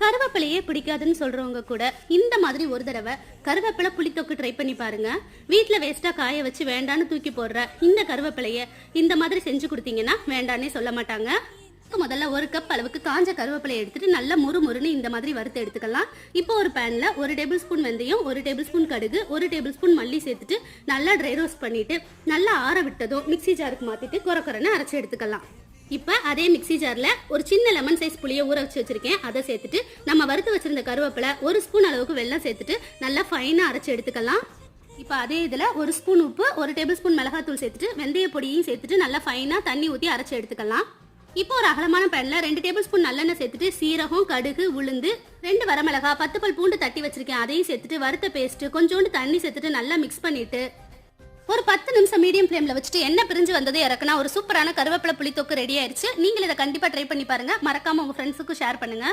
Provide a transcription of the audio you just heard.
கருவேப்பிலையே பிடிக்காதுன்னு சொல்றவங்க கூட இந்த மாதிரி ஒரு தடவை கருவேப்பிலை புளித்தொக்கு ட்ரை பண்ணி பாருங்க. வீட்டுல வேஸ்டா காய வச்சு வேண்டான்னு தூக்கி போடுற இந்த கருவேப்பிலைய இந்த மாதிரி செஞ்சு கொடுத்தீங்கன்னா வேண்டான்னே சொல்ல மாட்டாங்க. முதல்ல ஒரு கப் அளவுக்கு காஞ்ச கருவேப்பிலை எடுத்துட்டு நல்லா முறுமுறுன்னு இந்த மாதிரி வறுத்து எடுத்துக்கலாம். இப்போ ஒரு பேன்ல 1 டேபிள் ஸ்பூன் வெந்தயம், 1 டேபிள் ஸ்பூன் கடுகு, 1 டேபிள் ஸ்பூன் மல்லி சேர்த்துட்டு நல்லா ட்ரை ரோஸ்ட் பண்ணிட்டு நல்லா ஆற விட்டதும் மிக்ஸி ஜாருக்கு மாத்திட்டு கொரன்னு அரைச்சு எடுத்துக்கலாம். இப்போ அதே மிக்ஸி ஜார்ல ஒரு சின்ன லெமன் சைஸ் புளியை ஊற வச்சு வச்சிருக்கேன். அதை சேர்த்துட்டு நம்ம வறுத்து வச்சிருந்த கருவேப்பிலை 1 ஸ்பூன் அளவுக்கு வெல்லம் சேர்த்துட்டு நல்லா ஃபைனா அரைச்சு எடுத்துக்கலாம். இப்போ அதே இதில் 1 ஸ்பூன் உப்பு, 1 டேபிள் ஸ்பூன் மிளகாத்தூள் சேர்த்துட்டு வெந்தய பொடியையும் சேர்த்துட்டு நல்லா ஃபைனா தண்ணி ஊற்றி அரைச்சு எடுத்துக்கலாம். இப்போ ஒரு அகலமான பேன்ல 2 டேபிள் ஸ்பூன் நல்லெண்ணெய் சேர்த்துட்டு சீரகம், கடுகு, உளுந்து, 2 வரமிளகா, 10 பல் பூண்டு தட்டி வச்சிருக்கேன். அதையும் சேர்த்துட்டு வறுத்த பேஸ்ட் கொஞ்சோண்டு தண்ணி சேர்த்துட்டு நல்லா மிக்ஸ் பண்ணிட்டு ஒரு 10 நிமிஷம் மீடியம் ஃப்ளேம்ல வச்சுட்டு எண்ணெய் பிரிஞ்சு வந்தது இறக்குனா ஒரு சூப்பரான கருவேப்பிலை புளித்தொக்கு ரெடி ஆயிடுச்சு. நீங்க இதை கண்டிப்பா ட்ரை பண்ணி பாருங்க. மறக்காம உங்க ஃப்ரெண்ட்ஸுக்கு ஷேர் பண்ணுங்க.